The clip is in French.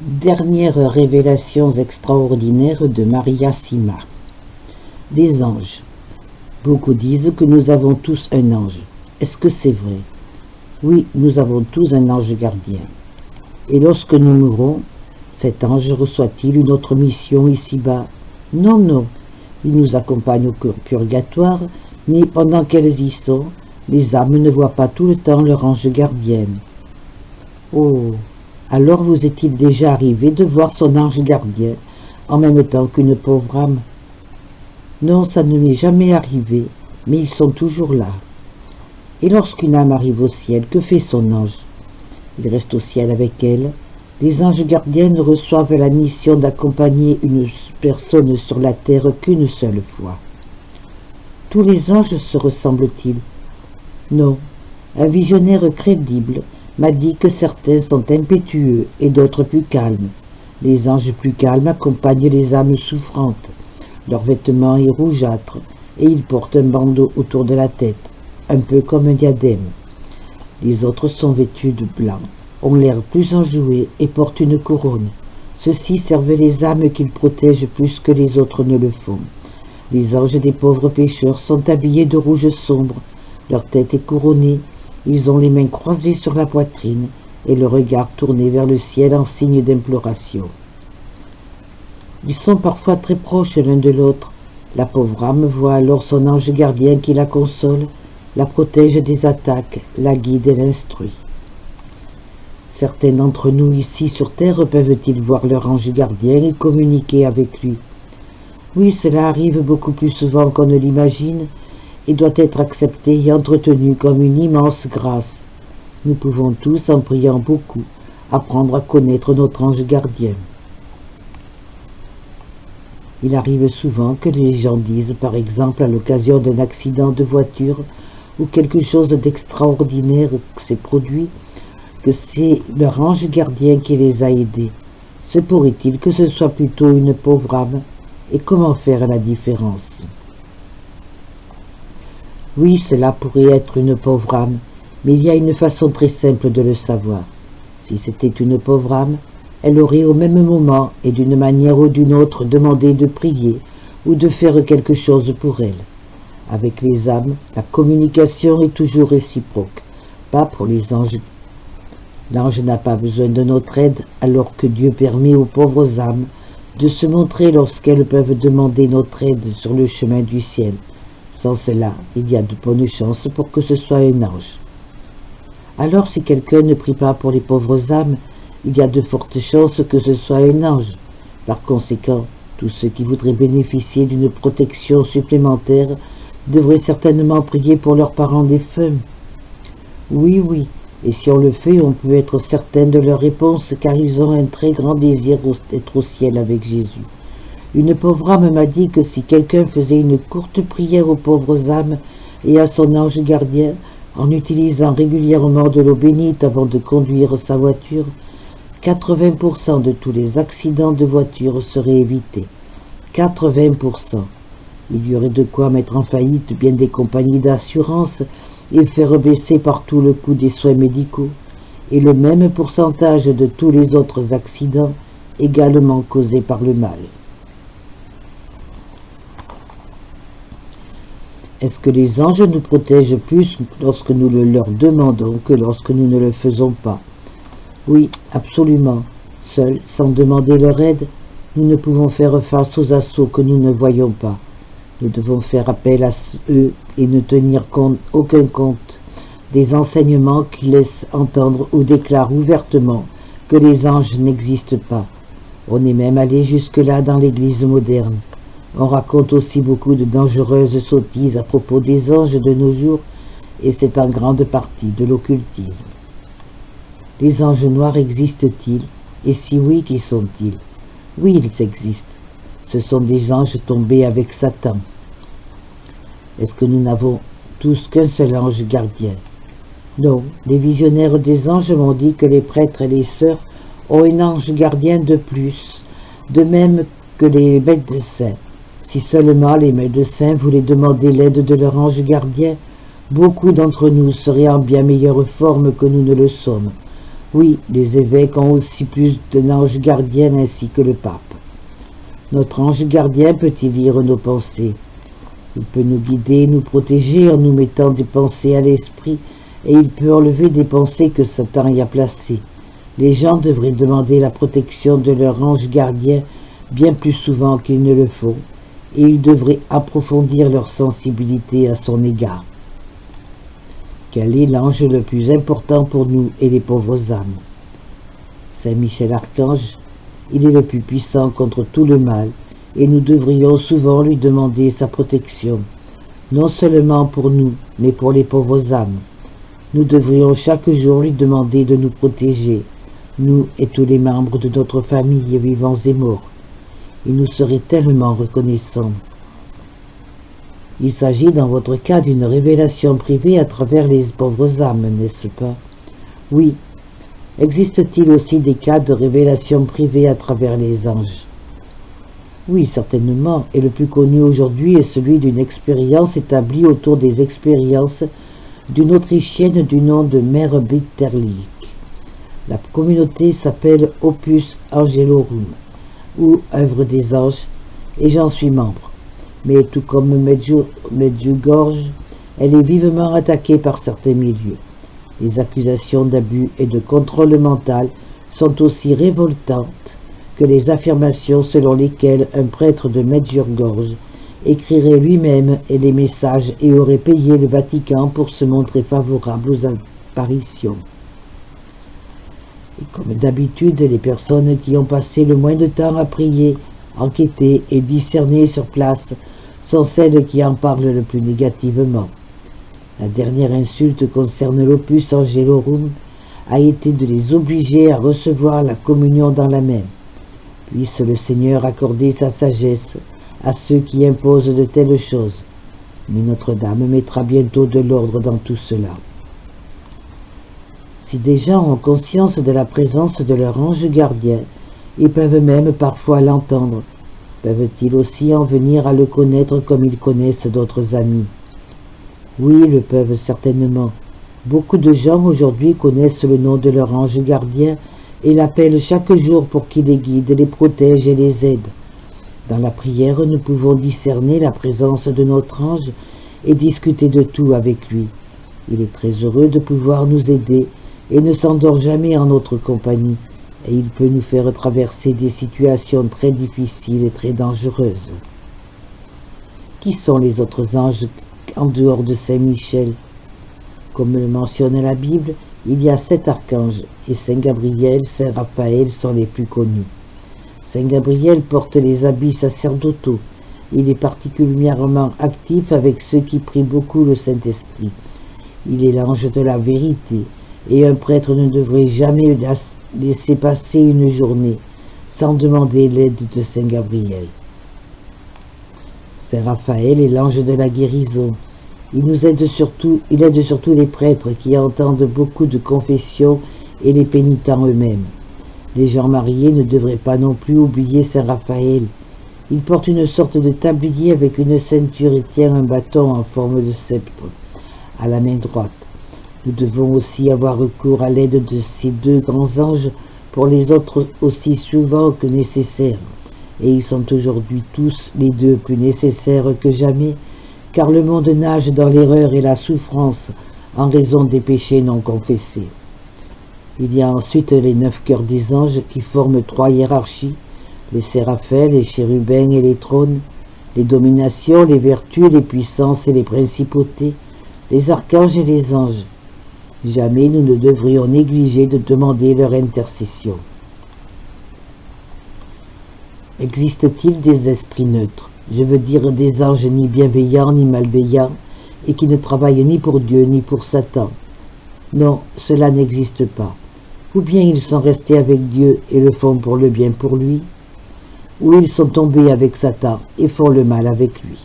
Dernières révélations extraordinaires de Maria Sima. Les anges. Beaucoup disent que nous avons tous un ange. Est-ce que c'est vrai? Oui, nous avons tous un ange gardien. Et lorsque nous mourrons, cet ange reçoit-il une autre mission ici-bas? Non, non. Il nous accompagne au purgatoire, mais pendant qu'elles y sont, les âmes ne voient pas tout le temps leur ange gardien. Oh! Alors vous est-il déjà arrivé de voir son ange gardien en même temps qu'une pauvre âme? Non, ça ne m'est jamais arrivé, mais ils sont toujours là. Et lorsqu'une âme arrive au ciel, que fait son ange? Il reste au ciel avec elle. Les anges gardiens ne reçoivent la mission d'accompagner une personne sur la terre qu'une seule fois. Tous les anges se ressemblent-ils? Non. Un visionnaire crédible m'a dit que certains sont impétueux et d'autres plus calmes. Les anges plus calmes accompagnent les âmes souffrantes. Leur vêtement est rougeâtre et ils portent un bandeau autour de la tête, un peu comme un diadème. Les autres sont vêtus de blanc, ont l'air plus enjoués et portent une couronne. Ceux-ci servent les âmes qu'ils protègent plus que les autres ne le font. Les anges des pauvres pécheurs sont habillés de rouge sombre, leur tête est couronnée. Ils ont les mains croisées sur la poitrine et le regard tourné vers le ciel en signe d'imploration. Ils sont parfois très proches l'un de l'autre. La pauvre âme voit alors son ange gardien qui la console, la protège des attaques, la guide et l'instruit. Certains d'entre nous ici sur terre peuvent-ils voir leur ange gardien et communiquer avec lui? Oui, cela arrive beaucoup plus souvent qu'on ne l'imagine, et doit être accepté et entretenu comme une immense grâce. Nous pouvons tous, en priant beaucoup, apprendre à connaître notre ange gardien. Il arrive souvent que les gens disent, par exemple, à l'occasion d'un accident de voiture ou quelque chose d'extraordinaire s'est produit, que c'est leur ange gardien qui les a aidés. Se pourrait-il que ce soit plutôt une pauvre âme? Et comment faire la différence? Oui, cela pourrait être une pauvre âme, mais il y a une façon très simple de le savoir. Si c'était une pauvre âme, elle aurait au même moment et d'une manière ou d'une autre demandé de prier ou de faire quelque chose pour elle. Avec les âmes, la communication est toujours réciproque, pas pour les anges. L'ange n'a pas besoin de notre aide alors que Dieu permet aux pauvres âmes de se montrer lorsqu'elles peuvent demander notre aide sur le chemin du ciel. Sans cela, il y a de bonnes chances pour que ce soit un ange. Alors si quelqu'un ne prie pas pour les pauvres âmes, il y a de fortes chances que ce soit un ange. Par conséquent, tous ceux qui voudraient bénéficier d'une protection supplémentaire devraient certainement prier pour leurs parents défunts. Oui, oui, et si on le fait, on peut être certain de leur réponse car ils ont un très grand désir d'être au ciel avec Jésus. Une pauvre âme m'a dit que si quelqu'un faisait une courte prière aux pauvres âmes et à son ange gardien, en utilisant régulièrement de l'eau bénite avant de conduire sa voiture, 80% de tous les accidents de voiture seraient évités. 80%. Il y aurait de quoi mettre en faillite bien des compagnies d'assurance et faire baisser partout le coût des soins médicaux, et le même pourcentage de tous les autres accidents également causés par le mal. Est-ce que les anges nous protègent plus lorsque nous le leur demandons que lorsque nous ne le faisons pas? Oui, absolument. Seuls, sans demander leur aide, nous ne pouvons faire face aux assauts que nous ne voyons pas. Nous devons faire appel à eux et ne tenir aucun compte des enseignements qui laissent entendre ou déclarent ouvertement que les anges n'existent pas. On est même allé jusque-là dans l'Église moderne. On raconte aussi beaucoup de dangereuses sottises à propos des anges de nos jours, et c'est en grande partie de l'occultisme. Les anges noirs existent-ils? Et si oui, qui sont-ils? Oui, ils existent. Ce sont des anges tombés avec Satan. Est-ce que nous n'avons tous qu'un seul ange gardien? Non, les visionnaires des anges m'ont dit que les prêtres et les sœurs ont un ange gardien de plus, de même que les médecins. Si seulement les médecins voulaient demander l'aide de leur ange gardien, beaucoup d'entre nous seraient en bien meilleure forme que nous ne le sommes. Oui, les évêques ont aussi plus d'un ange gardien ainsi que le pape. Notre ange gardien peut-il lire nos pensées? Il peut nous guider, nous protéger en nous mettant des pensées à l'esprit, et il peut enlever des pensées que Satan y a placées. Les gens devraient demander la protection de leur ange gardien bien plus souvent qu'ils ne le font, et ils devraient approfondir leur sensibilité à son égard. Quel est l'ange le plus important pour nous et les pauvres âmes? Saint Michel Archange, il est le plus puissant contre tout le mal, et nous devrions souvent lui demander sa protection, non seulement pour nous, mais pour les pauvres âmes. Nous devrions chaque jour lui demander de nous protéger, nous et tous les membres de notre famille, vivants et morts. Il nous serait tellement reconnaissant. Il s'agit dans votre cas d'une révélation privée à travers les pauvres âmes, n'est-ce pas? Oui. Existe-t-il aussi des cas de révélation privée à travers les anges? Oui, certainement, et le plus connu aujourd'hui est celui d'une expérience établie autour des expériences d'une Autrichienne du nom de Mère Bitterlich. La communauté s'appelle Opus Angelorum, ou œuvre des anges, et j'en suis membre. Mais tout comme Medjugorje, elle est vivement attaquée par certains milieux. Les accusations d'abus et de contrôle mental sont aussi révoltantes que les affirmations selon lesquelles un prêtre de Medjugorje écrirait lui-même les messages et aurait payé le Vatican pour se montrer favorable aux apparitions. Et comme d'habitude, les personnes qui ont passé le moins de temps à prier, enquêter et discerner sur place sont celles qui en parlent le plus négativement. La dernière insulte concerne l'Opus Angelorum a été de les obliger à recevoir la communion dans la main. Puisse le Seigneur accorder sa sagesse à ceux qui imposent de telles choses. Mais Notre-Dame mettra bientôt de l'ordre dans tout cela. Si des gens ont conscience de la présence de leur ange gardien, et peuvent même parfois l'entendre, peuvent-ils aussi en venir à le connaître comme ils connaissent d'autres amis? Oui, ils le peuvent certainement. Beaucoup de gens aujourd'hui connaissent le nom de leur ange gardien et l'appellent chaque jour pour qu'il les guide, les protège et les aide. Dans la prière, nous pouvons discerner la présence de notre ange et discuter de tout avec lui. Il est très heureux de pouvoir nous aider et ne s'endort jamais en notre compagnie, et il peut nous faire traverser des situations très difficiles et très dangereuses. Qui sont les autres anges en dehors de Saint Michel? Comme le mentionne la Bible, il y a 7 archanges, et Saint Gabriel, Saint Raphaël sont les plus connus. Saint Gabriel porte les habits sacerdotaux. Il est particulièrement actif avec ceux qui prient beaucoup le Saint-Esprit. Il est l'ange de la vérité, et un prêtre ne devrait jamais laisser passer une journée sans demander l'aide de Saint Gabriel. Saint Raphaël est l'ange de la guérison. Il aide surtout les prêtres qui entendent beaucoup de confessions et les pénitents eux-mêmes. Les gens mariés ne devraient pas non plus oublier Saint Raphaël. Il porte une sorte de tablier avec une ceinture et tient un bâton en forme de sceptre à la main droite. Nous devons aussi avoir recours à l'aide de ces 2 grands anges pour les autres aussi souvent que nécessaire. Et ils sont aujourd'hui tous les 2 plus nécessaires que jamais, car le monde nage dans l'erreur et la souffrance en raison des péchés non confessés. Il y a ensuite les 9 cœurs des anges qui forment 3 hiérarchies, les séraphins, les chérubins et les trônes, les dominations, les vertus, les puissances et les principautés, les archanges et les anges. Jamais nous ne devrions négliger de demander leur intercession. Existe-t-il des esprits neutres, je veux dire des anges ni bienveillants ni malveillants, et qui ne travaillent ni pour Dieu ni pour Satan? Non, cela n'existe pas. Ou bien ils sont restés avec Dieu et le font pour le bien pour lui, ou ils sont tombés avec Satan et font le mal avec lui.